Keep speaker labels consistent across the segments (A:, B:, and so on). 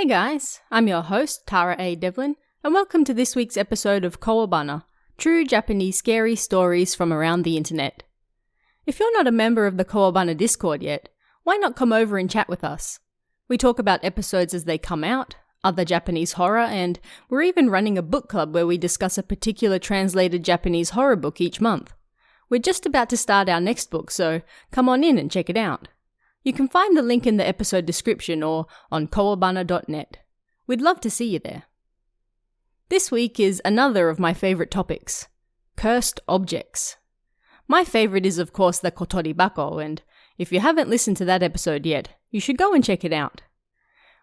A: Hey guys, I'm your host, Tara A. Devlin, and welcome to this week's episode of Kowabana, true Japanese scary stories from around the internet. If you're not a member of the Kowabana Discord yet, why not come over and chat with us? We talk about episodes as they come out, other Japanese horror, and we're even running a book club where we discuss a particular translated Japanese horror book each month. We're just about to start our next book, so come on in and check it out. You can find the link in the episode description or on kowabana.net. We'd love to see you there. This week is another of my favourite topics, cursed objects. My favourite is of course the Kibako, and if you haven't listened to that episode yet, you should go and check it out.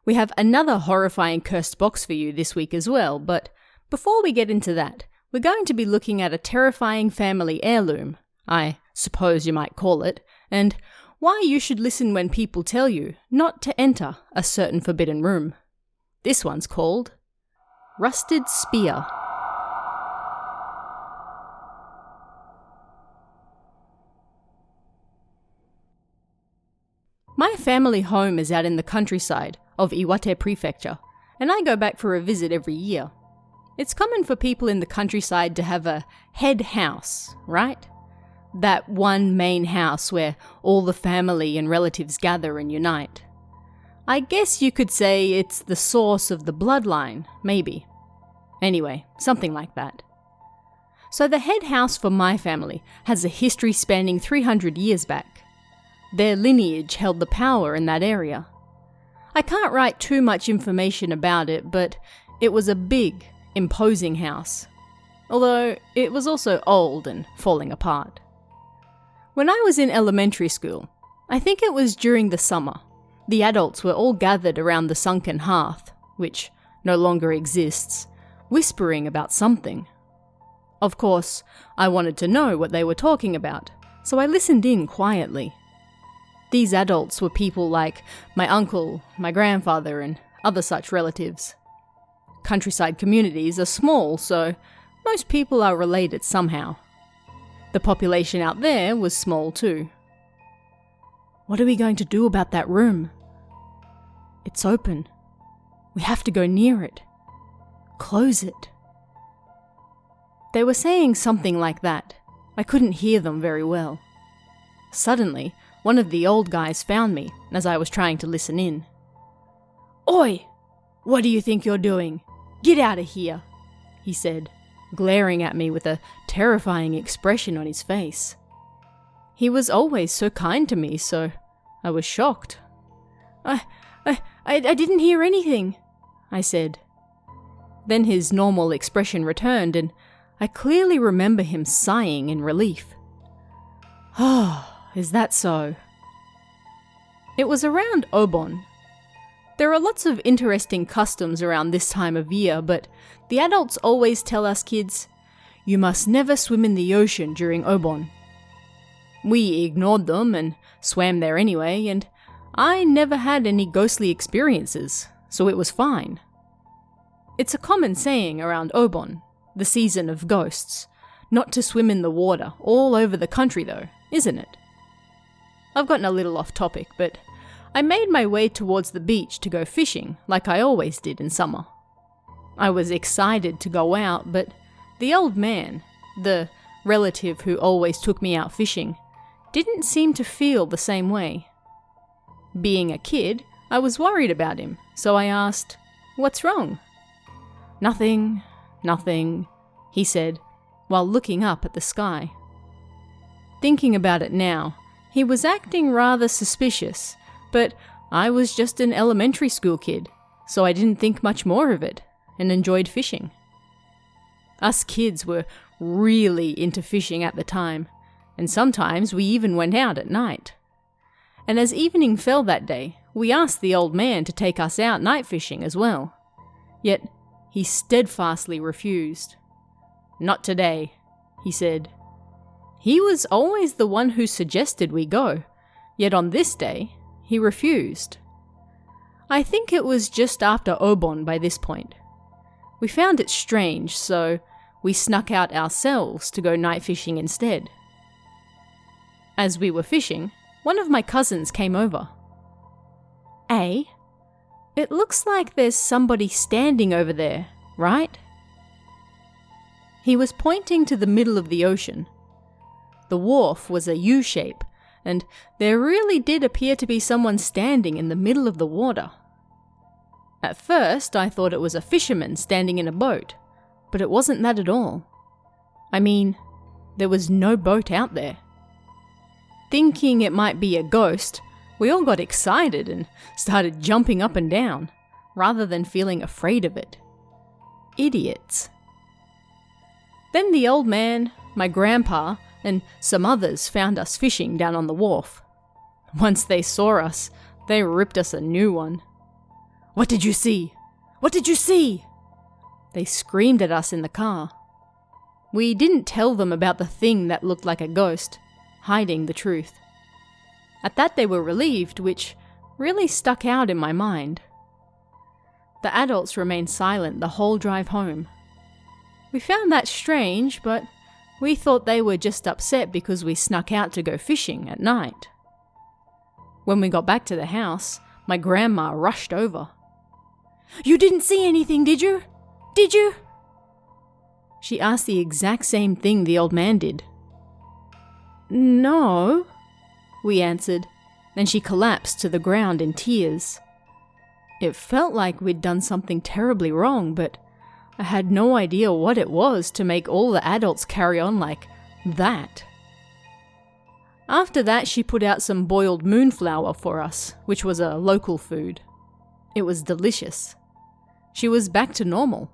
A: We have another horrifying cursed box for you this week as well, but before we get into that, we're going to be looking at a terrifying family heirloom, I suppose you might call it, and why you should listen when people tell you not to enter a certain forbidden room. This one's called Rusted Spear. My family home is out in the countryside of Iwate Prefecture, and I go back for a visit every year. It's common for people in the countryside to have a head house, right? That one main house where all the family and relatives gather and unite. I guess you could say it's the source of the bloodline, maybe. Anyway, something like that. So the head house for my family has a history spanning 300 years back. Their lineage held the power in that area. I can't write too much information about it, but it was a big, imposing house. Although it was also old and falling apart. When I was in elementary school, I think it was during the summer, the adults were all gathered around the sunken hearth, which no longer exists, whispering about something. Of course, I wanted to know what they were talking about, so I listened in quietly. These adults were people like my uncle, my grandfather, and other such relatives. Countryside communities are small, so most people are related somehow. The population out there was small too. What are we going to do about that room? It's open. We have to go near it. Close it. They were saying something like that. I couldn't hear them very well. Suddenly, one of the old guys found me as I was trying to listen in. "Oi! What do you think you're doing? Get out of here!" he said, glaring at me with a terrifying expression on his face. He was always so kind to me, so I was shocked. I didn't hear anything," I said. Then his normal expression returned, and I clearly remember him sighing in relief. "Oh, is that so?" It was around Obon. There are lots of interesting customs around this time of year, but the adults always tell us kids, you must never swim in the ocean during Obon. We ignored them and swam there anyway, and I never had any ghostly experiences, so it was fine. It's a common saying around Obon, the season of ghosts, not to swim in the water all over the country though, isn't it? I've gotten a little off topic, but I made my way towards the beach to go fishing, like I always did in summer. I was excited to go out, but the old man, the relative who always took me out fishing, didn't seem to feel the same way. Being a kid, I was worried about him, so I asked, "What's wrong?" Nothing," he said, while looking up at the sky. Thinking about it now, he was acting rather suspicious, but I was just an elementary school kid, so I didn't think much more of it, and enjoyed fishing. Us kids were really into fishing at the time, and sometimes we even went out at night. And as evening fell that day, we asked the old man to take us out night fishing as well. Yet he steadfastly refused. "Not today," he said. He was always the one who suggested we go, yet on this day, he refused. I think it was just after Obon by this point. We found it strange, so we snuck out ourselves to go night fishing instead. As we were fishing, one of my cousins came over. "A, It looks like there's somebody standing over there, right? He was pointing to the middle of the ocean. The wharf was a U shape, and there really did appear to be someone standing in the middle of the water. At first, I thought it was a fisherman standing in a boat, but it wasn't that at all. I mean, there was no boat out there. Thinking it might be a ghost, we all got excited and started jumping up and down, rather than feeling afraid of it. Idiots. Then the old man, my grandpa, and some others found us fishing down on the wharf. Once they saw us, they ripped us a new one. "What did you see? What did you see?" They screamed at us in the car. We didn't tell them about the thing that looked like a ghost, hiding the truth. At that they were relieved, which really stuck out in my mind. The adults remained silent the whole drive home. We found that strange, but we thought they were just upset because we snuck out to go fishing at night. When we got back to the house, my grandma rushed over. "You didn't see anything, did you? Did you?" She asked the exact same thing the old man did. "No," we answered, and she collapsed to the ground in tears. It felt like we'd done something terribly wrong, but I had no idea what it was to make all the adults carry on like that. After that, she put out some boiled moonflower for us, which was a local food. It was delicious. She was back to normal.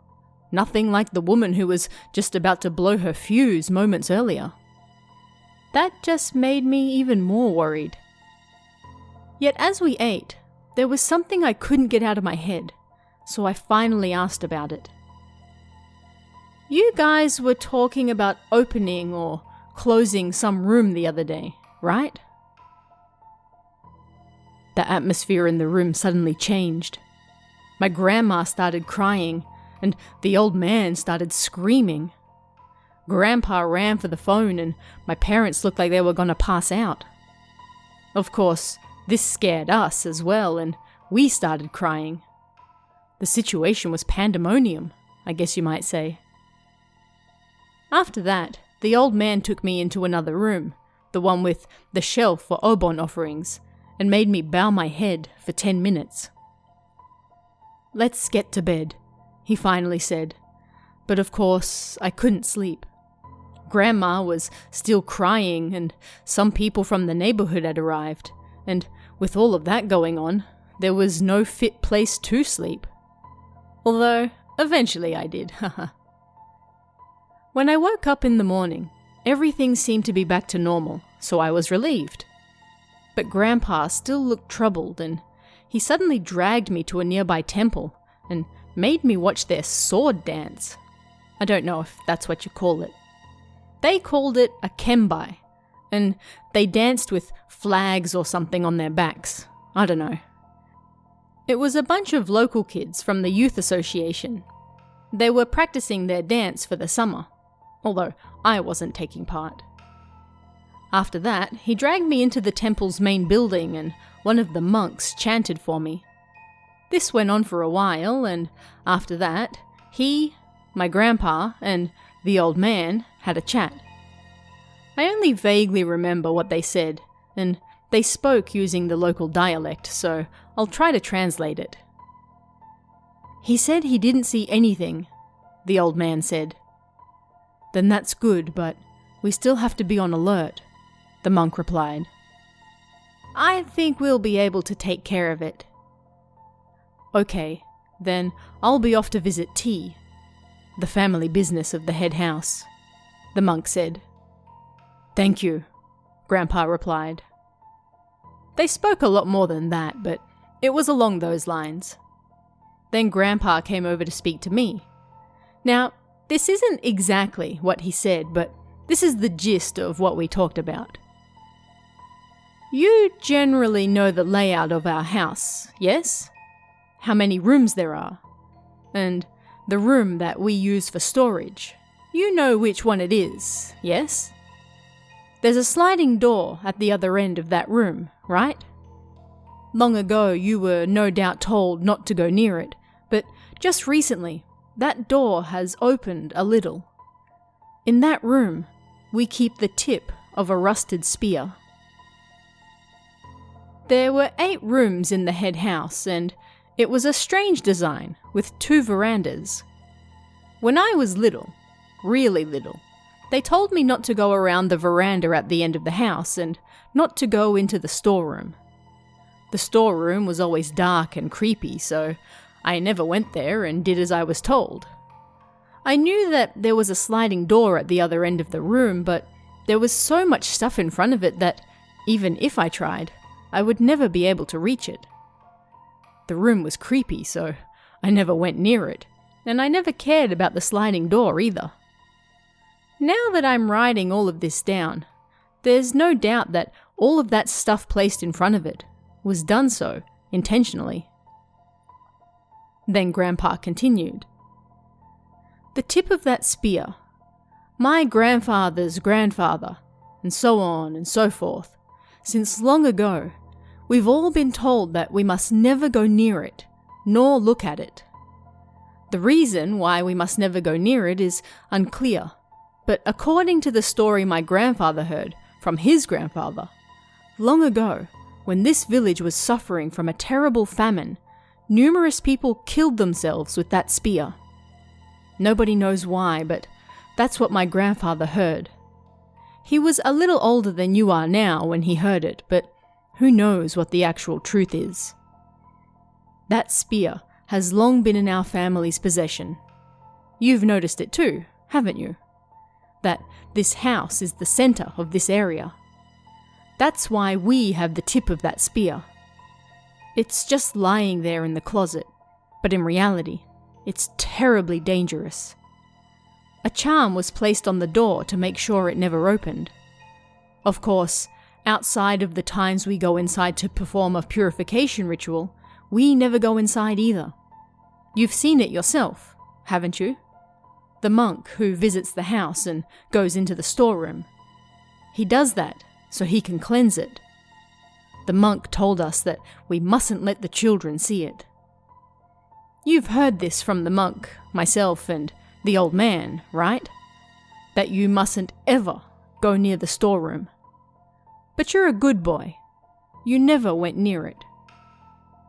A: Nothing like the woman who was just about to blow her fuse moments earlier. That just made me even more worried. Yet as we ate, there was something I couldn't get out of my head, so I finally asked about it. "You guys were talking about opening or closing some room the other day, right?" The atmosphere in the room suddenly changed. My grandma started crying, and the old man started screaming. Grandpa ran for the phone, and my parents looked like they were going to pass out. Of course, this scared us as well, and we started crying. The situation was pandemonium, I guess you might say. After that, the old man took me into another room, the one with the shelf for obon offerings, and made me bow my head for 10 minutes. "Let's get to bed," he finally said, but of course I couldn't sleep. Grandma was still crying, and some people from the neighborhood had arrived, and with all of that going on, there was no fit place to sleep. Although, eventually I did, haha. When I woke up in the morning, everything seemed to be back to normal, so I was relieved. But Grandpa still looked troubled, and he suddenly dragged me to a nearby temple and made me watch their sword dance. I don't know if that's what you call it. They called it a kembai, and they danced with flags or something on their backs. I don't know. It was a bunch of local kids from the youth association. They were practicing their dance for the summer, although I wasn't taking part. After that, he dragged me into the temple's main building, and one of the monks chanted for me. This went on for a while, and after that, he, my grandpa, and the old man had a chat. I only vaguely remember what they said, and they spoke using the local dialect, so I'll try to translate it. "He said he didn't see anything," the old man said. "Then that's good, but we still have to be on alert," the monk replied. "I think we'll be able to take care of it." "Okay, then I'll be off to visit tea, the family business of the head house," the monk said. "Thank you," Grandpa replied. They spoke a lot more than that, but it was along those lines. Then Grandpa came over to speak to me. Now, this isn't exactly what he said, but this is the gist of what we talked about. "You generally know the layout of our house, yes? How many rooms there are? And the room that we use for storage. You know which one it is, yes? There's a sliding door at the other end of that room, right? Long ago you were no doubt told not to go near it, but just recently, that door has opened a little. In that room, we keep the tip of a rusted spear. There were 8 rooms in the head house, and it was a strange design with 2 verandas. When I was little, really little, they told me not to go around the veranda at the end of the house and not to go into the storeroom. The storeroom was always dark and creepy, so I never went there and did as I was told. I knew that there was a sliding door at the other end of the room, but there was so much stuff in front of it that, even if I tried, I would never be able to reach it. The room was creepy, so I never went near it, and I never cared about the sliding door either. Now that I'm writing all of this down, there's no doubt that all of that stuff placed in front of it was done so intentionally. Then Grandpa continued. The tip of that spear, my grandfather's grandfather, and so on and so forth, since long ago, we've all been told that we must never go near it, nor look at it. The reason why we must never go near it is unclear, but according to the story my grandfather heard from his grandfather, long ago, when this village was suffering from a terrible famine, numerous people killed themselves with that spear. Nobody knows why, but that's what my grandfather heard. He was a little older than you are now when he heard it, but who knows what the actual truth is. That spear has long been in our family's possession. You've noticed it too, haven't you? That this house is the center of this area. That's why we have the tip of that spear. It's just lying there in the closet, but in reality, it's terribly dangerous. A charm was placed on the door to make sure it never opened. Of course, outside of the times we go inside to perform a purification ritual, we never go inside either. You've seen it yourself, haven't you? The monk who visits the house and goes into the storeroom. He does that so he can cleanse it. The monk told us that we mustn't let the children see it. You've heard this from the monk, myself, and the old man, right? That you mustn't ever go near the storeroom. But you're a good boy. You never went near it.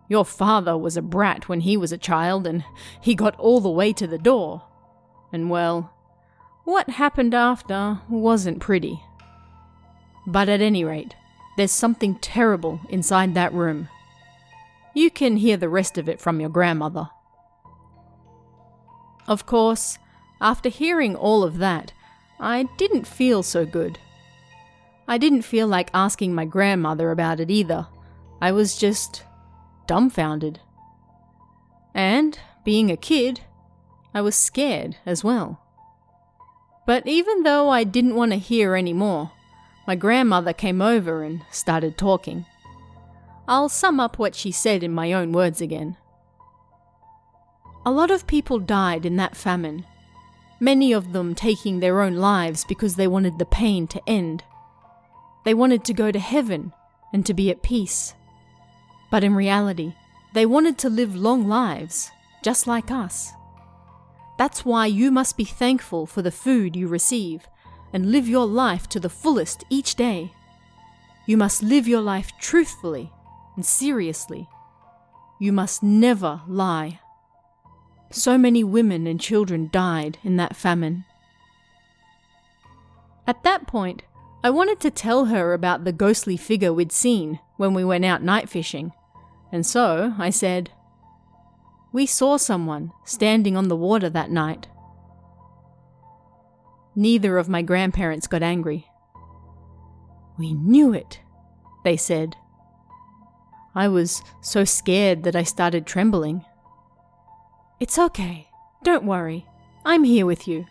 A: Your father was a brat when he was a child, and he got all the way to the door. And well, what happened after wasn't pretty. But at any rate, there's something terrible inside that room. You can hear the rest of it from your grandmother. Of course, after hearing all of that, I didn't feel so good. I didn't feel like asking my grandmother about it either. I was just dumbfounded. And, being a kid, I was scared as well. But even though I didn't want to hear any more, my grandmother came over and started talking. I'll sum up what she said in my own words again. A lot of people died in that famine, many of them taking their own lives because they wanted the pain to end. They wanted to go to heaven and to be at peace. But in reality, they wanted to live long lives, just like us. That's why you must be thankful for the food you receive and live your life to the fullest each day. You must live your life truthfully and seriously. You must never lie. So many women and children died in that famine. At that point, I wanted to tell her about the ghostly figure we'd seen when we went out night fishing, and so I said, "We saw someone standing on the water that night." Neither of my grandparents got angry. "We knew it," they said. I was so scared that I started trembling. "It's okay. Don't worry. I'm here with you,"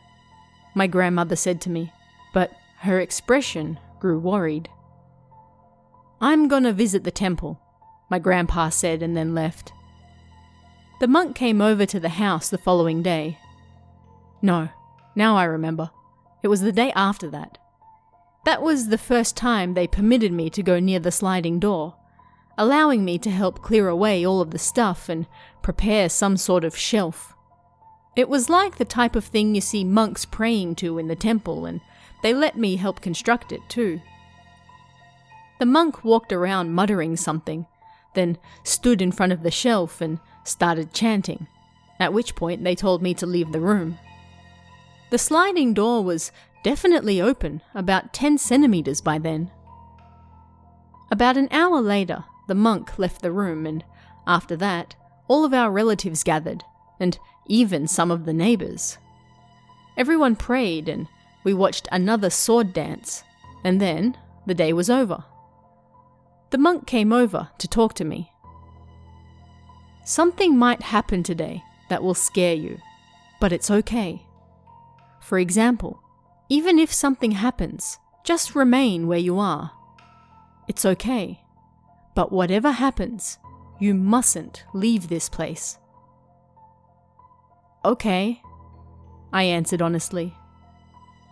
A: my grandmother said to me, but her expression grew worried. "I'm gonna visit the temple," my grandpa said and then left. The monk came over to the house the following day. No, now I remember. It was the day after that. That was the first time they permitted me to go near the sliding door. allowing me to help clear away all of the stuff and prepare some sort of shelf. It was like the type of thing you see monks praying to in the temple, and they let me help construct it too. The monk walked around muttering something, then stood in front of the shelf and started chanting, at which point they told me to leave the room. The sliding door was definitely open, about 10 centimeters by then. About an hour later, the monk left the room, and after that, all of our relatives gathered, and even some of the neighbors. Everyone prayed, and we watched another sword dance, and then the day was over. The monk came over to talk to me. Something might happen today that will scare you, but it's okay. For example, even if something happens, just remain where you are. It's okay. But whatever happens, you mustn't leave this place. Okay, I answered honestly.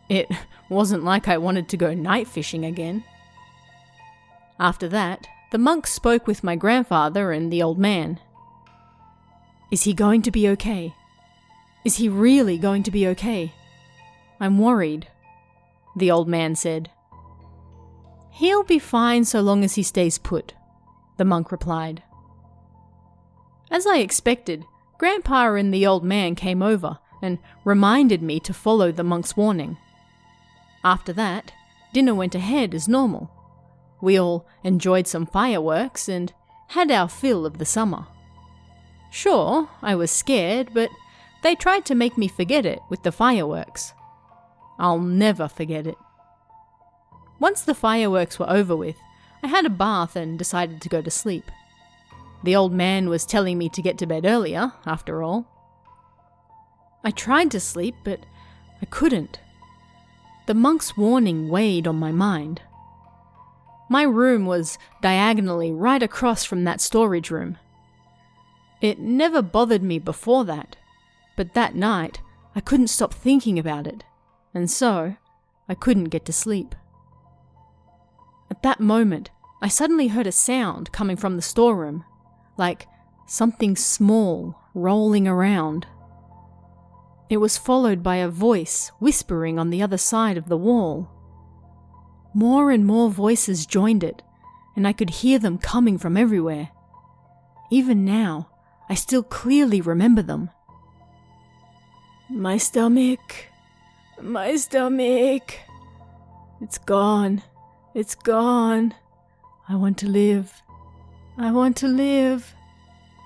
A: It wasn't like I wanted to go night fishing again. After that, the monk spoke with my grandfather and the old man. Is he going to be okay? Is he really going to be okay? I'm worried, the old man said. He'll be fine so long as he stays put, the monk replied. As I expected, Grandpa and the old man came over and reminded me to follow the monk's warning. After that, dinner went ahead as normal. We all enjoyed some fireworks and had our fill of the summer. Sure, I was scared, but they tried to make me forget it with the fireworks. I'll never forget it. Once the fireworks were over with, I had a bath and decided to go to sleep. The old man was telling me to get to bed earlier, after all. I tried to sleep, but I couldn't. The monk's warning weighed on my mind. My room was diagonally right across from that storage room. It never bothered me before that, but that night I couldn't stop thinking about it, and so I couldn't get to sleep. At that moment, I suddenly heard a sound coming from the storeroom, like something small rolling around. It was followed by a voice whispering on the other side of the wall. More and more voices joined it, and I could hear them coming from everywhere. Even now, I still clearly remember them. My stomach. It's gone. It's gone. I want to live.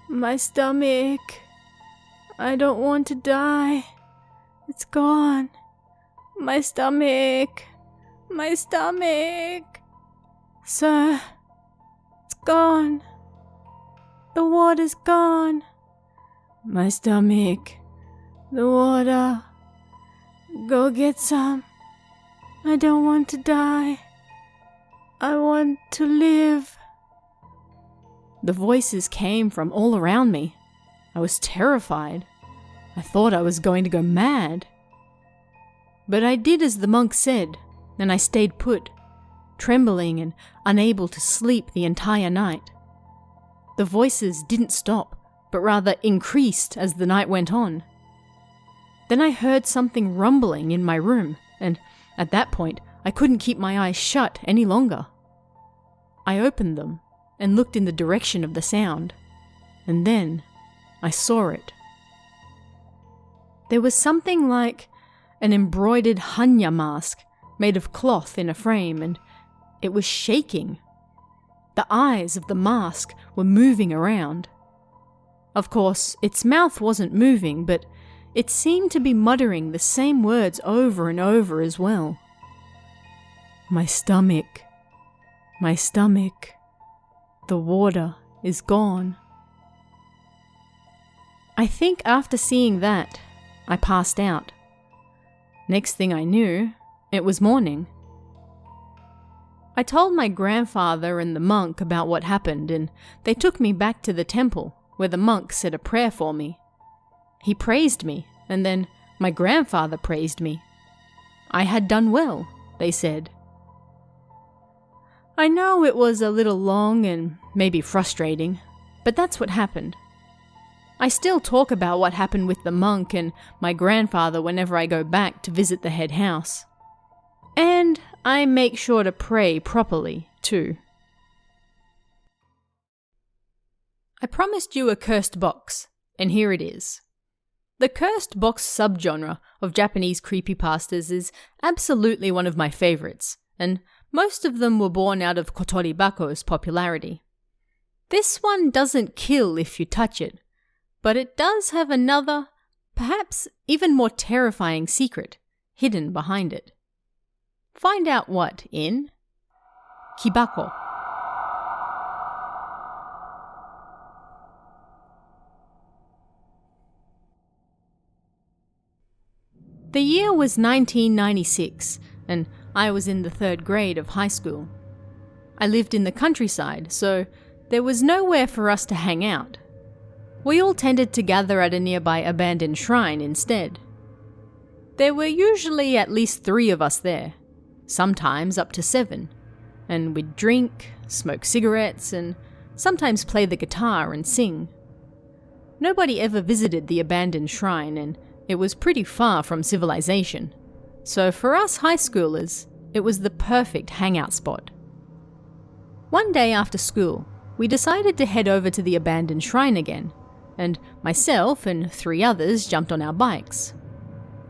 A: My stomach. I don't want to die. It's gone. My stomach. Sir, it's gone. The water's gone. My stomach. The water. Go get some. I don't want to die. I want to live. The voices came from all around me. I was terrified. I thought I was going to go mad. But I did as the monk said, and I stayed put, trembling and unable to sleep the entire night. The voices didn't stop, but rather increased as the night went on. Then I heard something rumbling in my room, and at that point, I couldn't keep my eyes shut any longer. I opened them and looked in the direction of the sound, and then I saw it. There was something like an embroidered hanya mask made of cloth in a frame, and it was shaking. The eyes of the mask were moving around. Of course, its mouth wasn't moving, but it seemed to be muttering the same words over and over as well. My stomach. The water is gone. I think after seeing that, I passed out. Next thing I knew, it was morning. I told my grandfather and the monk about what happened, and they took me back to the temple, where the monk said a prayer for me. He praised me, and then my grandfather praised me. I had done well, they said. I know it was a little long and maybe frustrating, but that's what happened. I still talk about what happened with the monk and my grandfather whenever I go back to visit the head house. And I make sure to pray properly, too. I promised you a cursed box, and here it is. The cursed box subgenre of Japanese creepypastas is absolutely one of my favorites, and most of them were born out of Kotoribako's popularity. This one doesn't kill if you touch it, but it does have another, perhaps even more terrifying secret hidden behind it. Find out what in Kibako. The year was 1996, and I was in the 3rd grade of high school. I lived in the countryside, so there was nowhere for us to hang out. We all tended to gather at a nearby abandoned shrine instead. There were usually at least 3 of us there, sometimes up to 7, and we'd drink, smoke cigarettes, and sometimes play the guitar and sing. Nobody ever visited the abandoned shrine, and it was pretty far from civilization, so for us high schoolers, it was the perfect hangout spot. One day after school, we decided to head over to the abandoned shrine again, and myself and 3 others jumped on our bikes.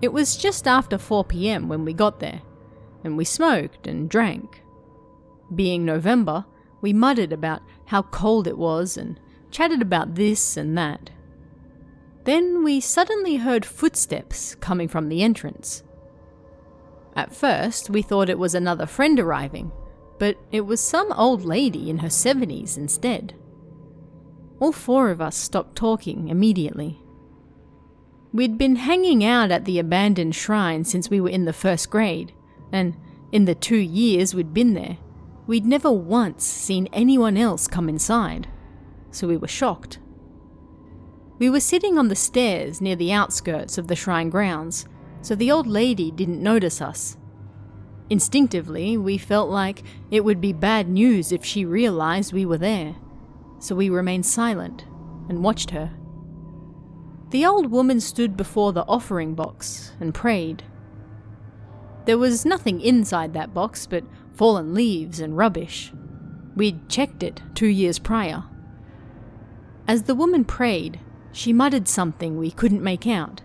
A: It was just after 4 p.m. when we got there, and we smoked and drank. Being November, we muttered about how cold it was and chatted about this and that. Then we suddenly heard footsteps coming from the entrance. At first, we thought it was another friend arriving, but it was some old lady in her 70s instead. All 4 of us stopped talking immediately. We'd been hanging out at the abandoned shrine since we were in the 1st grade, and in the 2 years we'd been there, we'd never once seen anyone else come inside, so we were shocked. We were sitting on the stairs near the outskirts of the shrine grounds, so the old lady didn't notice us. Instinctively, we felt like it would be bad news if she realized we were there, so we remained silent and watched her. The old woman stood before the offering box and prayed. There was nothing inside that box but fallen leaves and rubbish. We'd checked it 2 years prior. As the woman prayed, she muttered something we couldn't make out.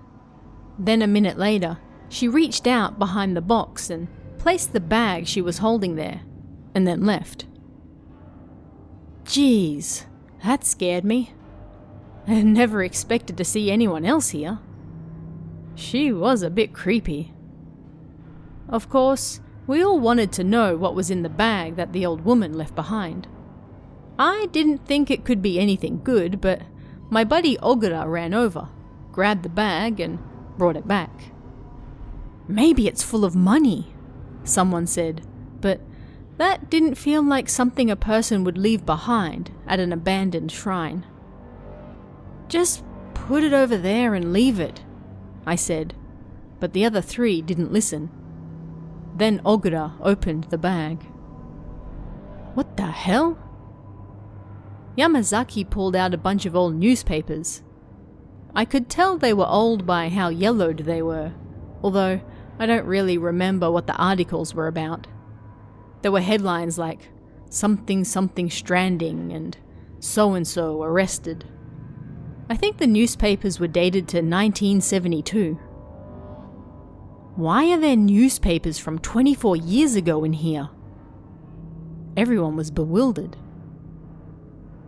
A: Then a minute later, she reached out behind the box and placed the bag she was holding there, and then left. Jeez, that scared me. I never expected to see anyone else here. She was a bit creepy. Of course, we all wanted to know what was in the bag that the old woman left behind. I didn't think it could be anything good, but my buddy Ogura ran over, grabbed the bag, and brought it back. Maybe it's full of money, someone said, but that didn't feel like something a person would leave behind at an abandoned shrine. Just put it over there and leave it, I said, but the other 3 didn't listen. Then Ogura opened the bag. What the hell? Yamazaki pulled out a bunch of old newspapers. I could tell they were old by how yellowed they were, although I don't really remember what the articles were about. There were headlines like, "Something something stranding" and "So-and-so arrested." I think the newspapers were dated to 1972. Why are there newspapers from 24 years ago in here? Everyone was bewildered.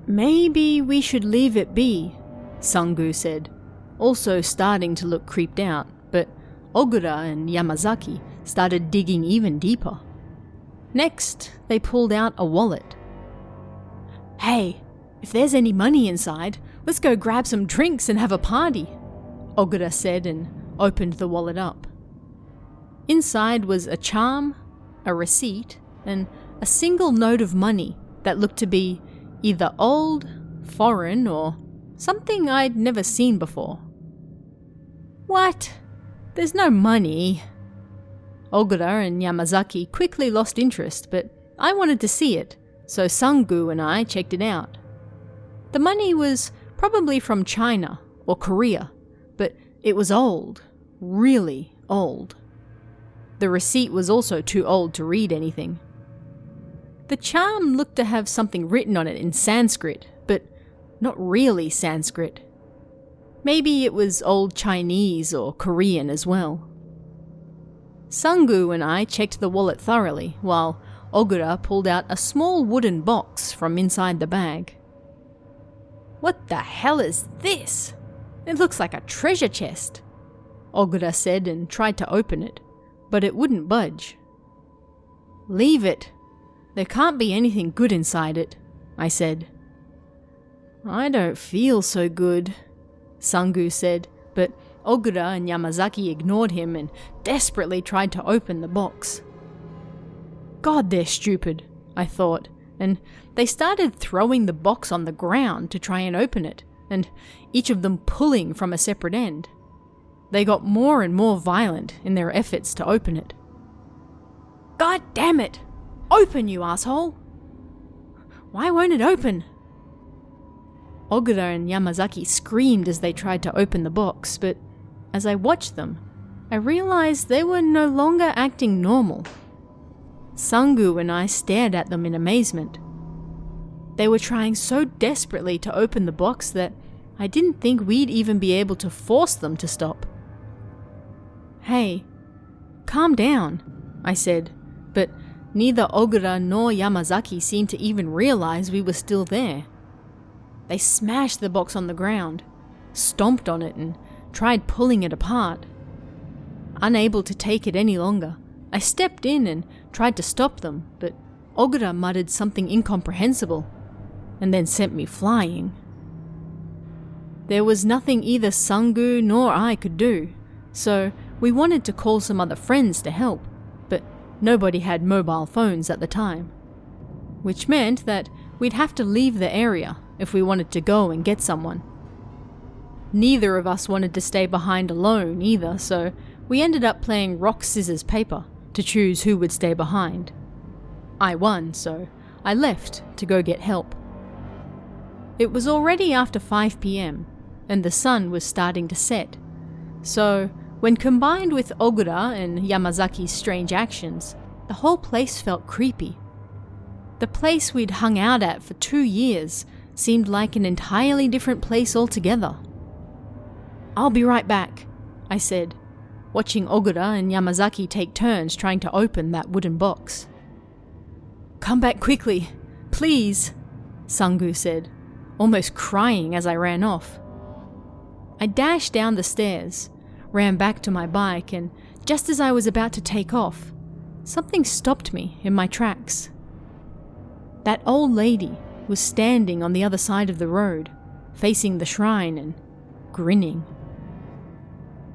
A: Maybe we should leave it be, Sangu said, also starting to look creeped out, but Ogura and Yamazaki started digging even deeper. Next, they pulled out a wallet. Hey, if there's any money inside, let's go grab some drinks and have a party, Ogura said and opened the wallet up. Inside was a charm, a receipt, and a single note of money that looked to be either old, foreign, or something I'd never seen before. What? There's no money. Ogura and Yamazaki quickly lost interest, but I wanted to see it, so Sungu and I checked it out. The money was probably from China or Korea, but it was old, really old. The receipt was also too old to read anything. The charm looked to have something written on it in Sanskrit, but not really Sanskrit. Maybe it was Old Chinese or Korean as well. Sungu and I checked the wallet thoroughly, while Ogura pulled out a small wooden box from inside the bag. "What the hell is this? It looks like a treasure chest," Ogura said and tried to open it, but it wouldn't budge. "Leave it. There can't be anything good inside it," I said. "I don't feel so good," Sungu said, but Ogura and Yamazaki ignored him and desperately tried to open the box. God, they're stupid, I thought, and they started throwing the box on the ground to try and open it, and each of them pulling from a separate end. They got more and more violent in their efforts to open it. "God damn it! Open, you asshole! Why won't it open?" Ogura and Yamazaki screamed as they tried to open the box, but as I watched them, I realized they were no longer acting normal. Sungu and I stared at them in amazement. They were trying so desperately to open the box that I didn't think we'd even be able to force them to stop. "Hey, calm down," I said, but neither Ogura nor Yamazaki seemed to even realize we were still there. They smashed the box on the ground, stomped on it, and tried pulling it apart. Unable to take it any longer, I stepped in and tried to stop them, but Ogura muttered something incomprehensible, and then sent me flying. There was nothing either Sungu nor I could do, so we wanted to call some other friends to help, but nobody had mobile phones at the time, which meant that we'd have to leave the area if we wanted to go and get someone. Neither of us wanted to stay behind alone either, so we ended up playing rock, scissors, paper to choose who would stay behind. I won, so I left to go get help. It was already after 5 p.m, and the sun was starting to set, so when combined with Ogura and Yamazaki's strange actions, the whole place felt creepy. The place we'd hung out at for 2 years seemed like an entirely different place altogether. "I'll be right back," I said, watching Ogura and Yamazaki take turns trying to open that wooden box. "Come back quickly, please," Sungu said, almost crying as I ran off. I dashed down the stairs, ran back to my bike, and just as I was about to take off, something stopped me in my tracks. That old lady was standing on the other side of the road, facing the shrine and grinning.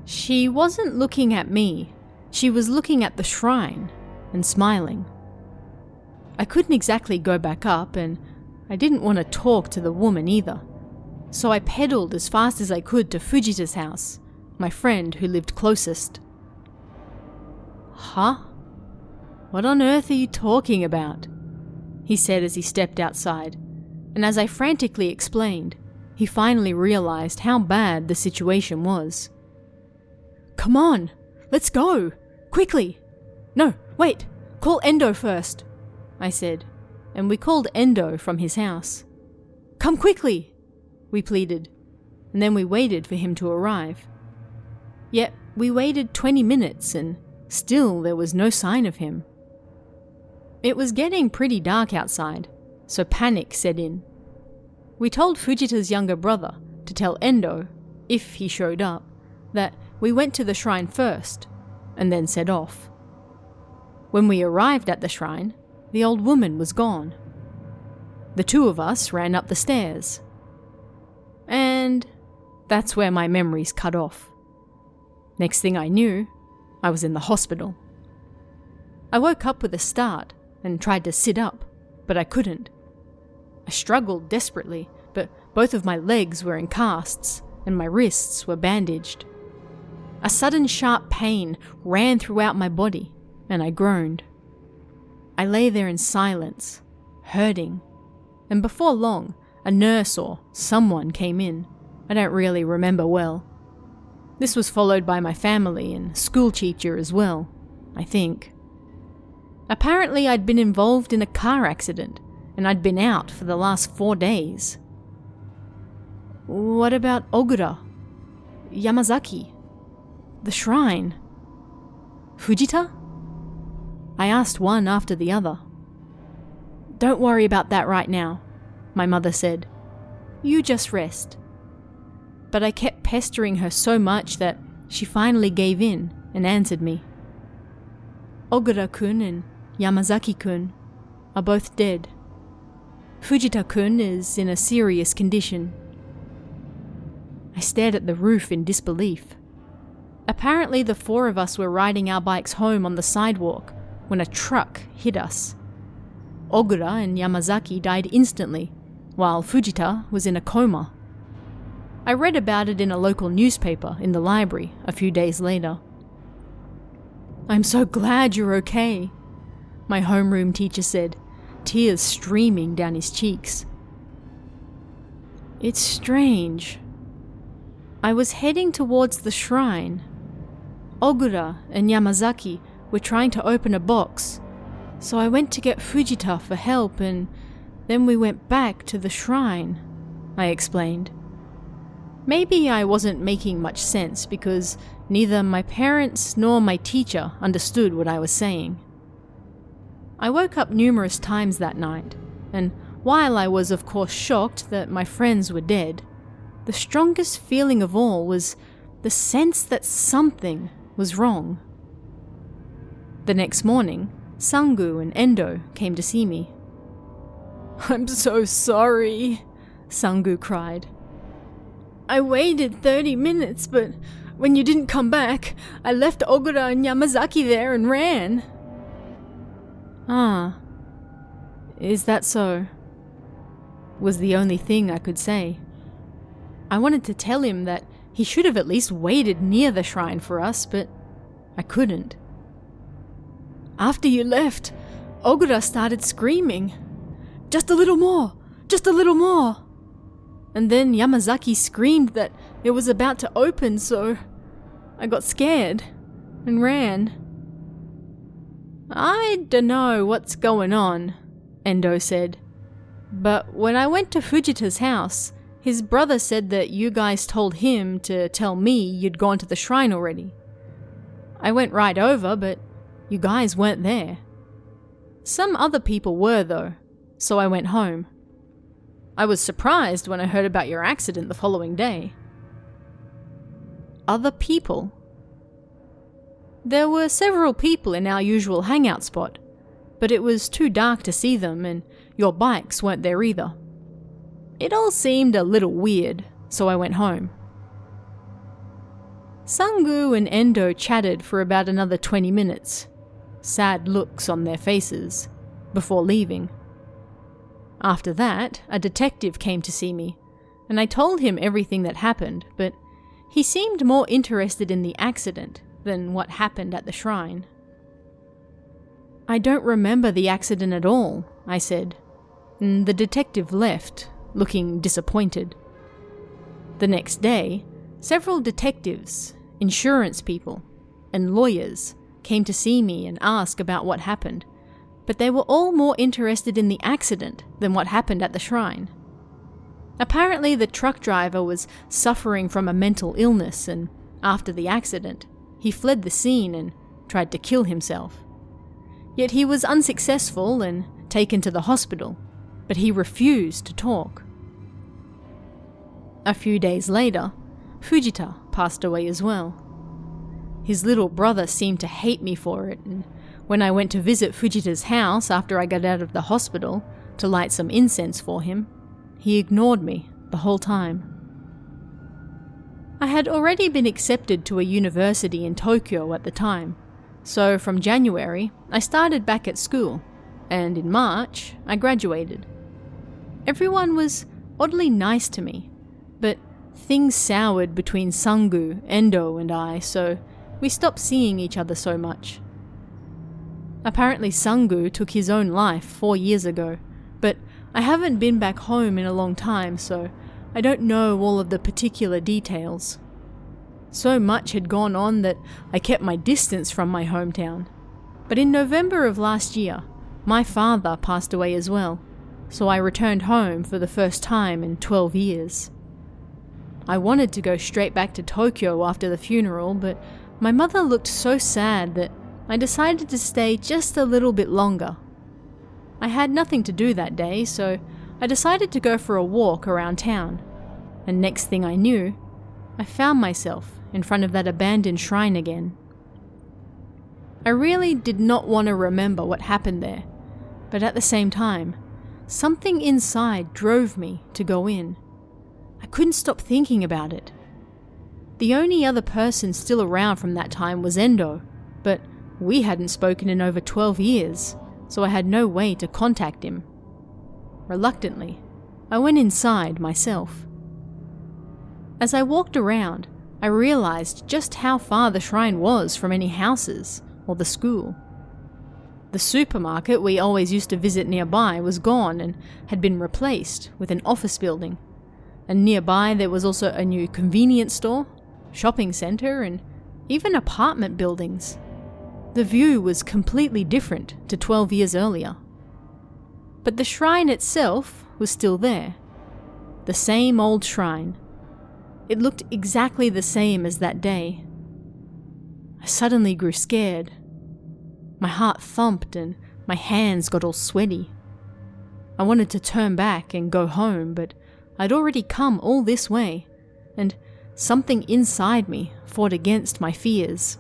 A: She wasn't looking at me, she was looking at the shrine and smiling. I couldn't exactly go back up, and I didn't want to talk to the woman either, so I pedaled as fast as I could to Fujita's house, my friend who lived closest. "Huh? What on earth are you talking about?" he said as he stepped outside, and as I frantically explained, he finally realized how bad the situation was. "Come on, let's go, quickly. No, wait, call Endo first," I said, and we called Endo from his house. "Come quickly," we pleaded, and then we waited for him to arrive. Yet we waited 20 minutes and still there was no sign of him. It was getting pretty dark outside, so panic set in. We told Fujita's younger brother to tell Endo, if he showed up, that we went to the shrine first, and then set off. When we arrived at the shrine, the old woman was gone. The two of us ran up the stairs. And that's where my memories cut off. Next thing I knew, I was in the hospital. I woke up with a start and tried to sit up, but I couldn't. I struggled desperately, but both of my legs were in casts and my wrists were bandaged. A sudden sharp pain ran throughout my body, and I groaned. I lay there in silence, hurting, and before long, a nurse or someone came in. I don't really remember well. This was followed by my family and school teacher as well, I think. Apparently I'd been involved in a car accident, and I'd been out for the last 4 days. What about Ogura? Yamazaki? The shrine? Fujita? I asked one after the other. Don't worry about that right now, my mother said. You just rest. But I kept pestering her so much that she finally gave in and answered me. Ogura-kun and Yamazaki-kun are both dead. Fujita-kun is in a serious condition. I stared at the roof in disbelief. Apparently the 4 of us were riding our bikes home on the sidewalk when a truck hit us. Ogura and Yamazaki died instantly, while Fujita was in a coma. I read about it in a local newspaper in the library a few days later. I'm so glad you're okay, my homeroom teacher said, tears streaming down his cheeks. It's strange. I was heading towards the shrine. Ogura and Yamazaki were trying to open a box, so I went to get Fujita for help and then we went back to the shrine, I explained. Maybe I wasn't making much sense because neither my parents nor my teacher understood what I was saying. I woke up numerous times that night, and while I was of course shocked that my friends were dead, the strongest feeling of all was the sense that something was wrong. The next morning, Sangu and Endo came to see me. I'm so sorry, Sangu cried. I waited 30 minutes, but when you didn't come back, I left Ogura and Yamazaki there and ran. Ah, is that so? Was the only thing I could say. I wanted to tell him that he should have at least waited near the shrine for us, but I couldn't. After you left, Ogura started screaming. Just a little more! Just a little more! And then Yamazaki screamed that it was about to open, so I got scared and ran. I dunno what's going on, Endo said. But when I went to Fujita's house, his brother said that you guys told him to tell me you'd gone to the shrine already. I went right over, but you guys weren't there. Some other people were though, so I went home. I was surprised when I heard about your accident the following day. Other people? There were several people in our usual hangout spot, but it was too dark to see them and your bikes weren't there either. It all seemed a little weird, so I went home. Sangu and Endo chatted for about another 20 minutes, sad looks on their faces, before leaving. After that, a detective came to see me, and I told him everything that happened, but he seemed more interested in the accident than what happened at the shrine. I don't remember the accident at all, I said, and the detective left, looking disappointed. The next day, several detectives, insurance people, and lawyers came to see me and ask about what happened, but they were all more interested in the accident than what happened at the shrine. Apparently the truck driver was suffering from a mental illness and after the accident, he fled the scene and tried to kill himself. Yet he was unsuccessful and taken to the hospital, but he refused to talk. A few days later, Fujita passed away as well. His little brother seemed to hate me for it, and when I went to visit Fujita's house after I got out of the hospital to light some incense for him, he ignored me the whole time. I had already been accepted to a university in Tokyo at the time, so from January I started back at school, and in March I graduated. Everyone was oddly nice to me, but things soured between Sangu, Endo and I, so we stopped seeing each other so much. Apparently Sangu took his own life 4 years ago, but I haven't been back home in a long time, so I don't know all of the particular details. So much had gone on that I kept my distance from my hometown. But in November of last year, my father passed away as well, so I returned home for the first time in 12 years. I wanted to go straight back to Tokyo after the funeral, but my mother looked so sad that I decided to stay just a little bit longer. I had nothing to do that day, so I decided to go for a walk around town. And next thing I knew, I found myself in front of that abandoned shrine again. I really did not want to remember what happened there, but at the same time, something inside drove me to go in. I couldn't stop thinking about it. The only other person still around from that time was Endo, but we hadn't spoken in over 12 years, so I had no way to contact him. Reluctantly, I went inside myself. As I walked around, I realized just how far the shrine was from any houses or the school. The supermarket we always used to visit nearby was gone and had been replaced with an office building. And nearby there was also a new convenience store, shopping center, and even apartment buildings. The view was completely different to 12 years earlier. But the shrine itself was still there. The same old shrine. It looked exactly the same as that day. I suddenly grew scared. My heart thumped and my hands got all sweaty. I wanted to turn back and go home, but I'd already come all this way, and something inside me fought against my fears.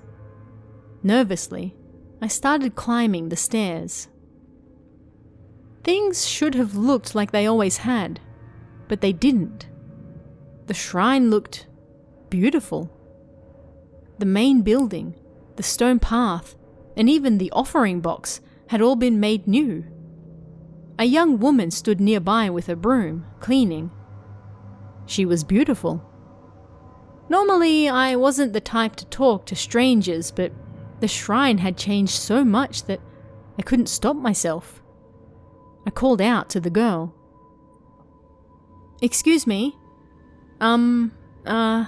A: Nervously, I started climbing the stairs. Things should have looked like they always had, but they didn't. The shrine looked beautiful. The main building, the stone path, and even the offering box had all been made new. A young woman stood nearby with a broom, cleaning. She was beautiful. Normally, I wasn't the type to talk to strangers, but the shrine had changed so much that I couldn't stop myself. I called out to the girl. "Excuse me? I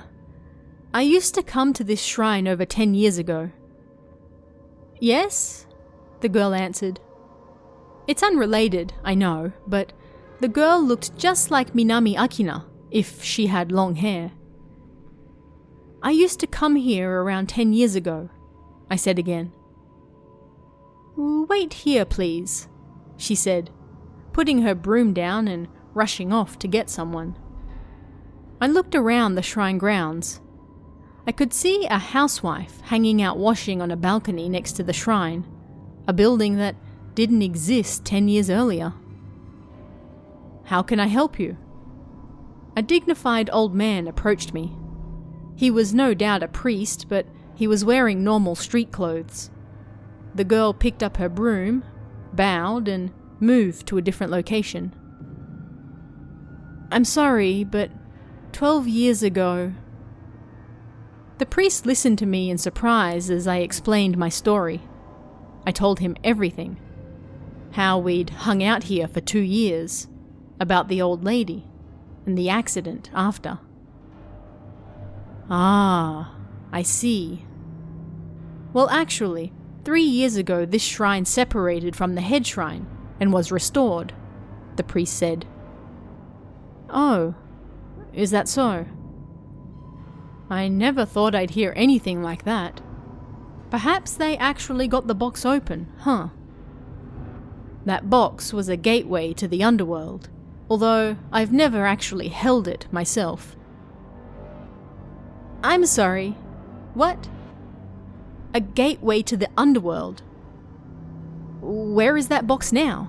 A: used to come to this shrine over 10 years ago." "Yes?" the girl answered. It's unrelated, I know, but the girl looked just like Minami Akina if she had long hair. "I used to come here around 10 years ago," I said again. "Wait here, please," she said, putting her broom down and rushing off to get someone. I looked around the shrine grounds. I could see a housewife hanging out washing on a balcony next to the shrine, a building that didn't exist 10 years earlier. "How can I help you?" A dignified old man approached me. He was no doubt a priest, but he was wearing normal street clothes. The girl picked up her broom, bowed, and moved to a different location. "I'm sorry, but 12 years ago..." The priest listened to me in surprise as I explained my story. I told him everything. How we'd hung out here for 2 years, about the old lady, and the accident after. "Ah, I see. Well, actually, 3 years ago this shrine separated from the head shrine and was restored," the priest said. "Oh, is that so?" I never thought I'd hear anything like that. Perhaps they actually got the box open, huh? That box was a gateway to the underworld, although I've never actually held it myself. "I'm sorry, what?" "A gateway to the underworld. Where is that box now?"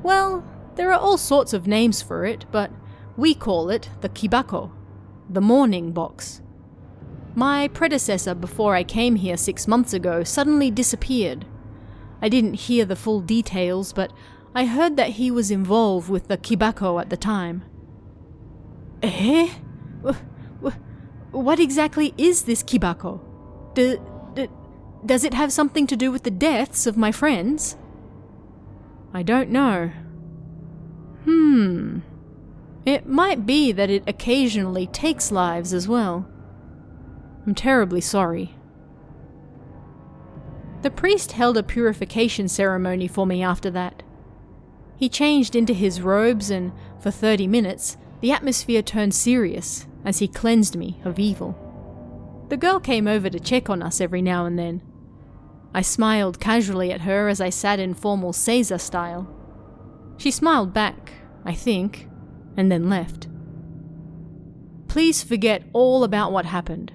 A: "Well, there are all sorts of names for it, but we call it the Kibako, the mourning box. My predecessor before I came here 6 months ago suddenly disappeared. I didn't hear the full details, but I heard that he was involved with the Kibako at the time." "Eh? What exactly is this Kibako? Does it have something to do with the deaths of my friends? I don't know. It might be that it occasionally takes lives as well. I'm terribly sorry. The priest held a purification ceremony for me after that. He changed into his robes and, for 30 minutes, the atmosphere turned serious as he cleansed me of evil. The girl came over to check on us every now and then. I smiled casually at her as I sat in formal Caesar style. She smiled back, I think, and then left. Please forget all about what happened.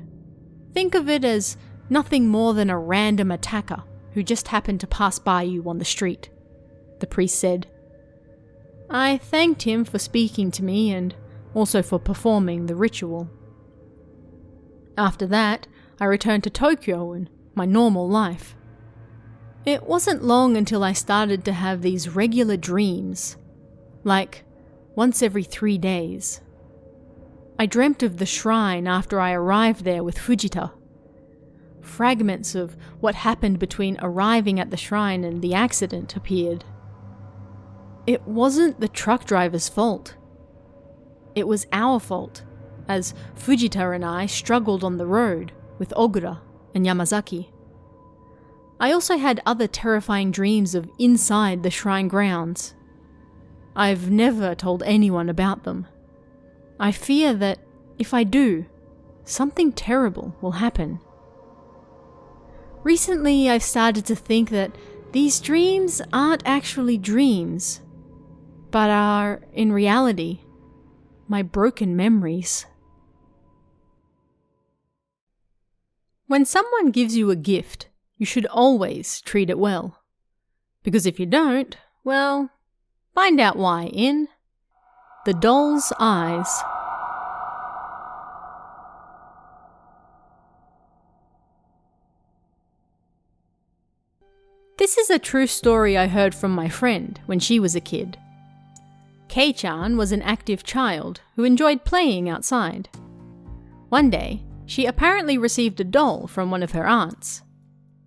A: Think of it as nothing more than a random attacker who just happened to pass by you on the street, the priest said. I thanked him for speaking to me and also for performing the ritual. After that, I returned to Tokyo and my normal life. It wasn't long until I started to have these regular dreams, like once every 3 days. I dreamt of the shrine after I arrived there with Fujita. Fragments of what happened between arriving at the shrine and the accident appeared. It wasn't the truck driver's fault. It was our fault, as Fujita and I struggled on the road with Ogura and Yamazaki. I also had other terrifying dreams of inside the shrine grounds. I've never told anyone about them. I fear that if I do, something terrible will happen. Recently, I've started to think that these dreams aren't actually dreams, but are, in reality, my broken memories. When someone gives you a gift, you should always treat it well. Because if you don't, well, find out why in The Doll's Eyes. This is a true story I heard from my friend when she was a kid. Kei-chan was an active child who enjoyed playing outside. One day, she apparently received a doll from one of her aunts.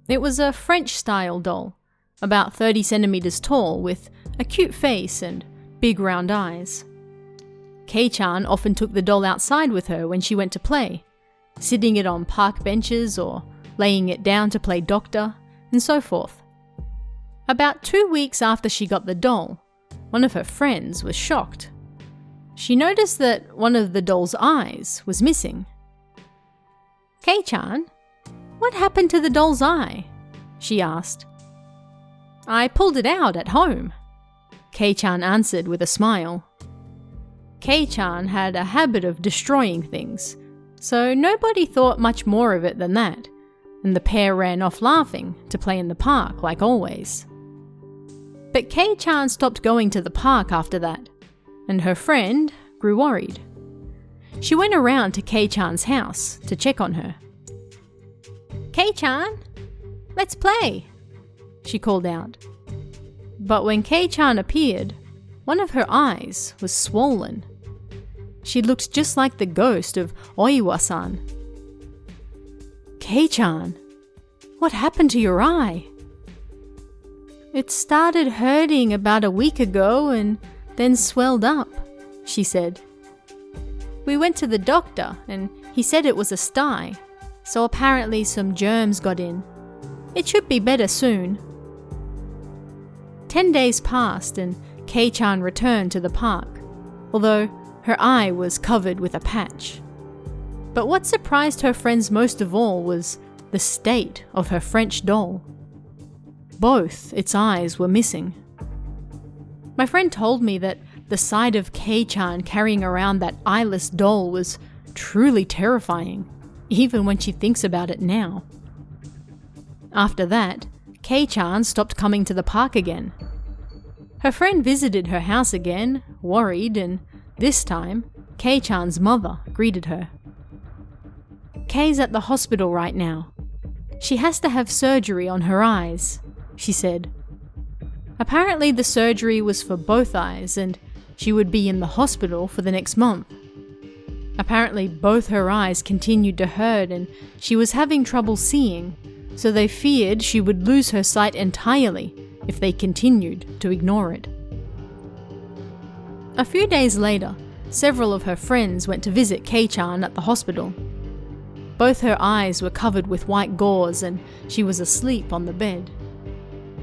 A: It was a French-style doll, about 30 centimeters tall with a cute face and big round eyes. Kei-chan often took the doll outside with her when she went to play, sitting it on park benches or laying it down to play doctor, and so forth. About 2 weeks after she got the doll, one of her friends was shocked. She noticed that one of the doll's eyes was missing. Kei-chan, what happened to the doll's eye? She asked. I pulled it out at home, Kei-chan answered with a smile. Kei-chan had a habit of destroying things, so nobody thought much more of it than that, and the pair ran off laughing to play in the park like always. But Kei-chan stopped going to the park after that, and her friend grew worried. She went around to Kei-chan's house to check on her. Kei-chan, let's play, she called out. But when Kei-chan appeared, one of her eyes was swollen. She looked just like the ghost of Oiwa-san. Kei-chan, what happened to your eye? It started hurting about a week ago and then swelled up, she said. We went to the doctor and he said it was a sty, so apparently some germs got in. It should be better soon. 10 days passed and Kei-chan returned to the park, although her eye was covered with a patch. But what surprised her friends most of all was the state of her French doll. Both its eyes were missing. My friend told me that the sight of Kei-chan carrying around that eyeless doll was truly terrifying, even when she thinks about it now. After that, Kei-chan stopped coming to the park again. Her friend visited her house again, worried, and this time, Kei-chan's mother greeted her. Kei's at the hospital right now. She has to have surgery on her eyes, she said. Apparently the surgery was for both eyes and she would be in the hospital for the next month. Apparently both her eyes continued to hurt and she was having trouble seeing, so they feared she would lose her sight entirely if they continued to ignore it. A few days later, several of her friends went to visit Kei-chan at the hospital. Both her eyes were covered with white gauze and she was asleep on the bed.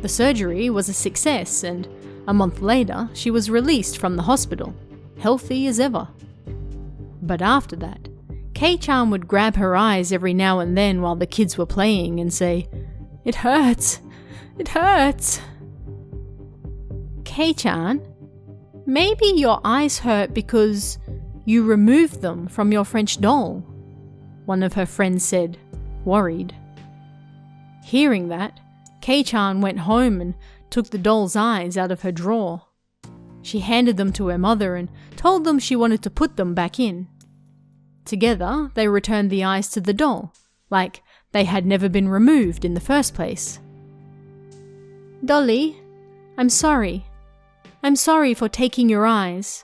A: The surgery was a success, and a month later she was released from the hospital, healthy as ever. But after that, Kei-chan would grab her eyes every now and then while the kids were playing and say, "It hurts! It hurts!" "Kei-chan, maybe your eyes hurt because you removed them from your French doll," one of her friends said, worried. Hearing that, Kei-chan went home and took the doll's eyes out of her drawer. She handed them to her mother and told them she wanted to put them back in. Together, they returned the eyes to the doll, like they had never been removed in the first place. "Dolly, I'm sorry. I'm sorry for taking your eyes."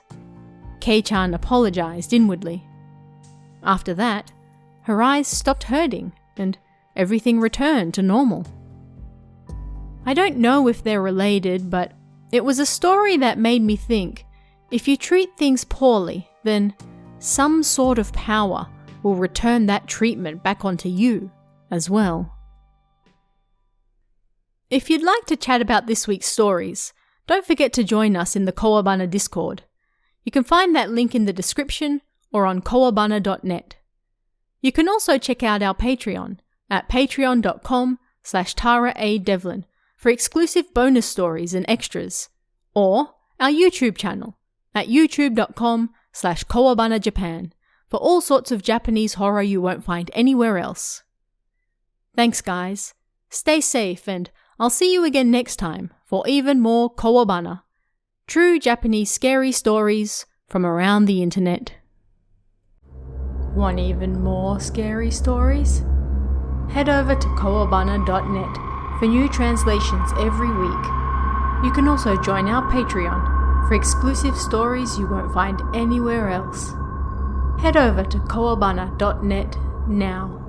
A: Kei-chan apologized inwardly. After that, her eyes stopped hurting and everything returned to normal. I don't know if they're related, but it was a story that made me think, if you treat things poorly, then some sort of power will return that treatment back onto you as well. If you'd like to chat about this week's stories, don't forget to join us in the Kowabana Discord. You can find that link in the description or on kowabana.net. You can also check out our Patreon at patreon.com/TaraADevlin for exclusive bonus stories and extras, or our YouTube channel at youtube.com/KowabanaJapan for all sorts of Japanese horror you won't find anywhere else. Thanks guys, stay safe, and I'll see you again next time for even more Kowabana, true Japanese scary stories from around the internet. Want even more scary stories? Head over to kowabana.net for new translations every week. You can also join our Patreon for exclusive stories you won't find anywhere else. Head over to kowabana.net now.